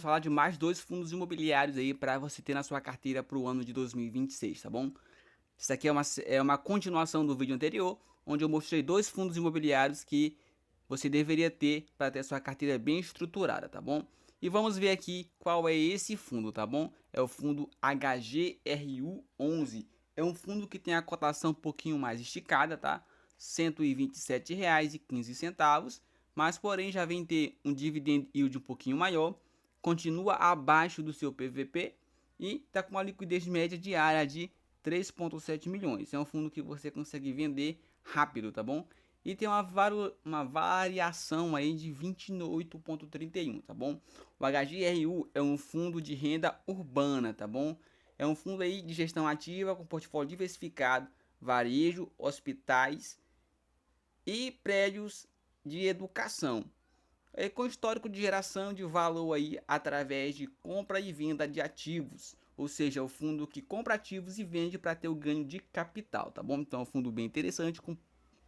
falar de mais dois fundos imobiliários aí para você ter na sua carteira para o ano de 2026, tá bom? Isso aqui é uma continuação do vídeo anterior, onde eu mostrei dois fundos imobiliários que você deveria ter para ter a sua carteira bem estruturada, tá bom? E vamos ver aqui qual é esse fundo, tá bom? É o fundo HGRU11. É um fundo que tem a cotação um pouquinho mais esticada, tá? R$ 127,15, mas porém já vem ter um dividend yield um pouquinho maior, continua abaixo do seu PVP e está com uma liquidez média diária de 3,7 milhões. É um fundo que você consegue vender rápido, tá bom? E tem uma variação aí de 28,31, tá bom? O HGRU é um fundo de renda urbana, tá bom? É um fundo aí de gestão ativa com portfólio diversificado, varejo, hospitais e prédios de educação. É com histórico de geração de valor aí através de compra e venda de ativos, ou seja, é o fundo que compra ativos e vende para ter o ganho de capital, tá bom? Então é um fundo bem interessante com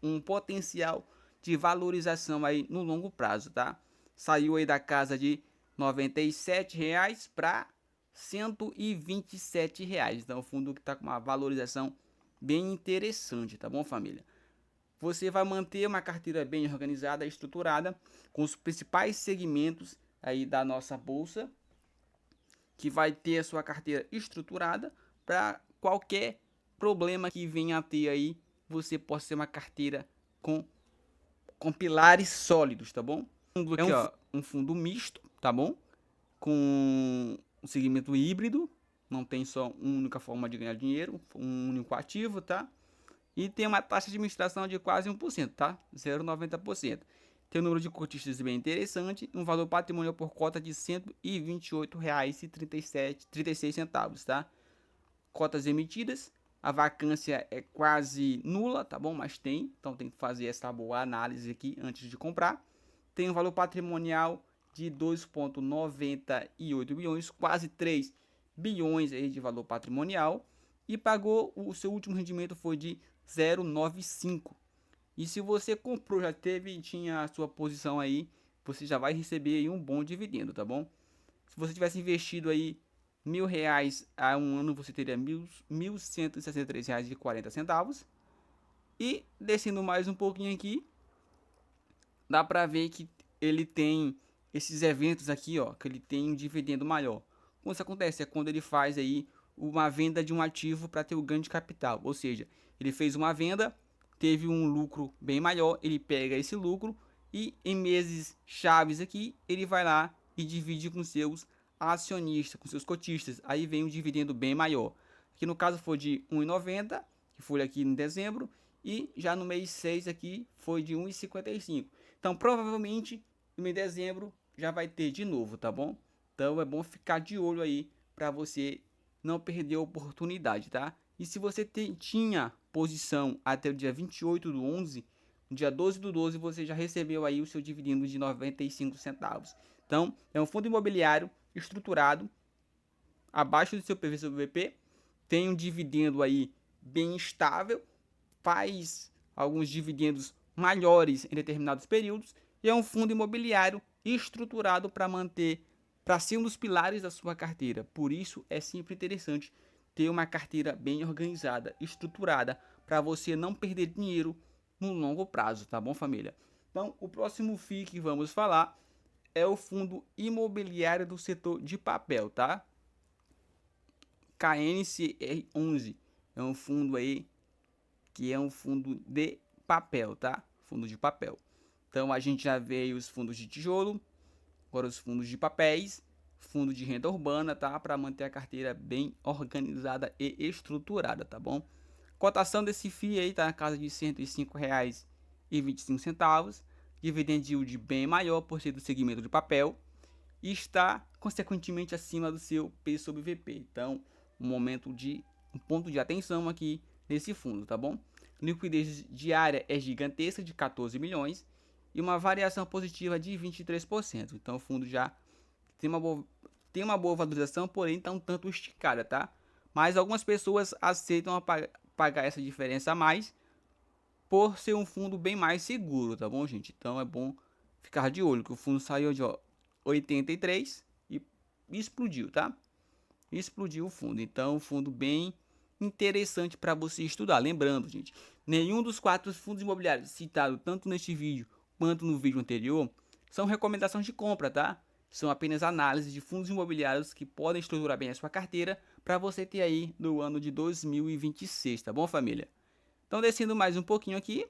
um potencial de valorização aí no longo prazo, tá? Saiu aí da casa de R$ 97 para R$ 127. Então é um fundo que está com uma valorização bem interessante, tá bom, família? Você vai manter uma carteira bem organizada e estruturada com os principais segmentos aí da nossa bolsa, que vai ter a sua carteira estruturada para qualquer problema que venha a ter aí, você possa ter uma carteira com, com pilares sólidos, tá bom? É um, um fundo misto, tá bom? Com um segmento híbrido, não tem só uma única forma de ganhar dinheiro, um único ativo, tá? E tem uma taxa de administração de quase 1%, tá? 0,90%. Tem um número de cotistas bem interessante, um valor patrimonial por cota de R$ 128,36, tá? Cotas emitidas, a vacância é quase nula, tá bom? Mas tem, então tem que fazer essa boa análise aqui antes de comprar. Tem um valor patrimonial de 2,98 bilhões, quase 3 bilhões aí de valor patrimonial, e pagou, o seu último rendimento foi de 0,95. E se você comprou, já teve, tinha a sua posição aí, você já vai receber aí um bom dividendo, tá bom? Se você tivesse investido aí R$ 1.000 a um ano, você teria R$ 1.163,40. E descendo mais um pouquinho aqui, dá pra ver que ele tem esses eventos aqui, ó, que ele tem um dividendo maior. Como isso acontece? É quando ele faz aí uma venda de um ativo para ter o ganho de capital. Ou seja, ele fez uma venda, teve um lucro bem maior, ele pega esse lucro e em meses chaves aqui, ele vai lá e divide com seus acionistas, com seus cotistas. Aí vem um dividendo bem maior. Aqui no caso foi de 1,90, que foi aqui em dezembro, e já no mês 6 aqui foi de 1,55. Então, provavelmente, no mês de dezembro já vai ter de novo, tá bom? Então, é bom ficar de olho aí para você não perder a oportunidade, tá? E se você tinha posição até o dia 28 do 11, no dia 12 do 12 você já recebeu aí o seu dividendo de 95 centavos. Então, é um fundo imobiliário estruturado abaixo do seu PVP, tem um dividendo aí bem estável, faz alguns dividendos maiores em determinados períodos e é um fundo imobiliário estruturado para manter, para ser um dos pilares da sua carteira. Por isso é sempre interessante ter uma carteira bem organizada, estruturada, para você não perder dinheiro no longo prazo, tá bom, família? Então, o próximo FII que vamos falar é o fundo imobiliário do setor de papel, tá? KNCR11 é um fundo aí que é um fundo de papel, tá? Fundo de papel. Então a gente já veio os fundos de tijolo, agora os fundos de papéis, fundo de renda urbana, tá? Para manter a carteira bem organizada e estruturada, tá bom? Cotação desse FII aí tá na casa de R$ 105,25. Dividend yield bem maior por ser do segmento de papel e está consequentemente acima do seu P sobre VP. Então, um ponto de atenção aqui nesse fundo, tá bom? Liquidez diária é gigantesca de 14 milhões e uma variação positiva de 23%. Então, o fundo já tem uma boa valorização, porém está um tanto esticada, tá? Mas algumas pessoas aceitam pagar essa diferença a mais por ser um fundo bem mais seguro, tá bom, gente? Então é bom ficar de olho que o fundo saiu de 83 e explodiu, tá? Explodiu o fundo. Então, um fundo bem interessante para você estudar. Lembrando, gente, nenhum dos 4 fundos imobiliários citados tanto neste vídeo quanto no vídeo anterior são recomendações de compra, tá? São apenas análises de fundos imobiliários que podem estruturar bem a sua carteira para você ter aí no ano de 2026, tá bom, família? Então, descendo mais um pouquinho aqui,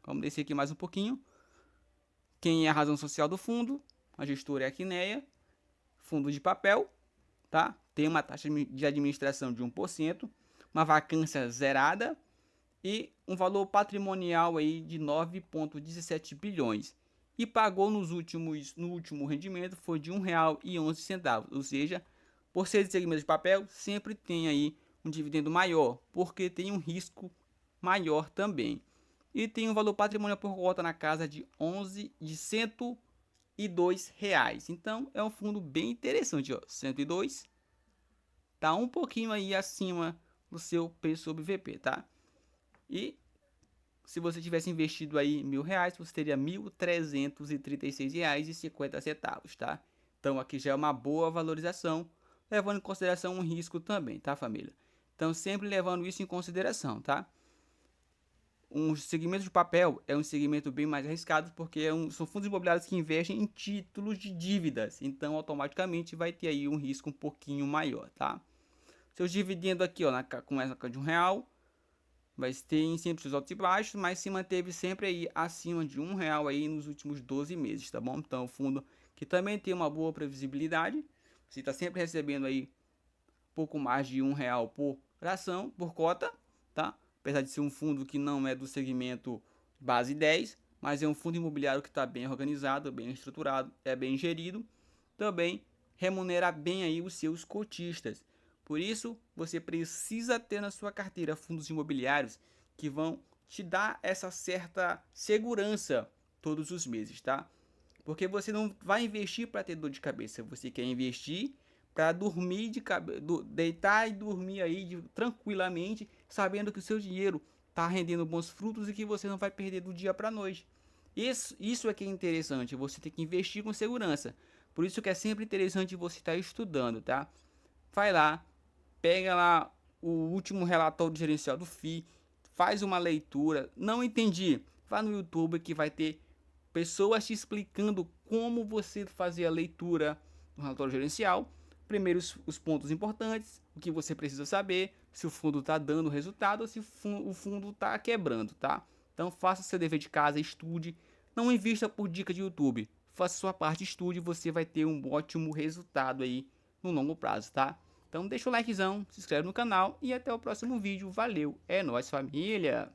vamos descer aqui mais um pouquinho. Quem é a razão social do fundo? A gestora é a Quineia, fundo de papel, tá? Tem uma taxa de administração de 1%, uma vacância zerada e um valor patrimonial aí de 9,17 bilhões. E pagou no último rendimento foi de R$ 1,11, ou seja, por ser de segmento de papel, sempre tem aí um dividendo maior, porque tem um risco maior também. E tem um valor patrimonial por cota na casa de 102 reais. Então é um fundo bem interessante, ó, 102 tá um pouquinho aí acima do seu preço sobre VP, tá? E se você tivesse investido aí R$ 1.000, você teria R$ 1.336,50, tá? Então aqui já é uma boa valorização, levando em consideração um risco também, tá, família? Então sempre levando isso em consideração, tá? Um segmento de papel é um segmento bem mais arriscado porque são fundos imobiliários que investem em títulos de dívidas, então automaticamente vai ter aí um risco um pouquinho maior, tá? Seus dividendos aqui, ó, começa de R$ 1, vai ter sempre seus altos e baixos, mas se manteve sempre aí acima de R$ 1 aí nos últimos 12 meses, tá bom? Então, o fundo que também tem uma boa previsibilidade, você está sempre recebendo aí pouco mais de R$ 1 por ação, por cota, tá? Apesar de ser um fundo que não é do segmento base 10, mas é um fundo imobiliário que está bem organizado, bem estruturado, é bem gerido, também remunera bem aí os seus cotistas. Por isso, você precisa ter na sua carteira fundos imobiliários que vão te dar essa certa segurança todos os meses, tá? Porque você não vai investir para ter dor de cabeça, você quer investir para dormir deitar e dormir aí tranquilamente, sabendo que o seu dinheiro está rendendo bons frutos e que você não vai perder do dia para a noite. Isso é que é interessante, você tem que investir com segurança. Por isso que é sempre interessante você estar estudando, tá? Vai lá, pega lá o último relatório gerencial do FII, faz uma leitura. Não entendi? Vá no YouTube que vai ter pessoas te explicando como você fazer a leitura do relatório gerencial. Primeiro os pontos importantes, o que você precisa saber, se o fundo está dando resultado ou se o fundo está quebrando, tá? Então faça seu dever de casa, estude, não invista por dica de YouTube. Faça sua parte, estude, você vai ter um ótimo resultado aí no longo prazo, tá? Então deixa o likezão, se inscreve no canal e até o próximo vídeo. Valeu, é nóis família!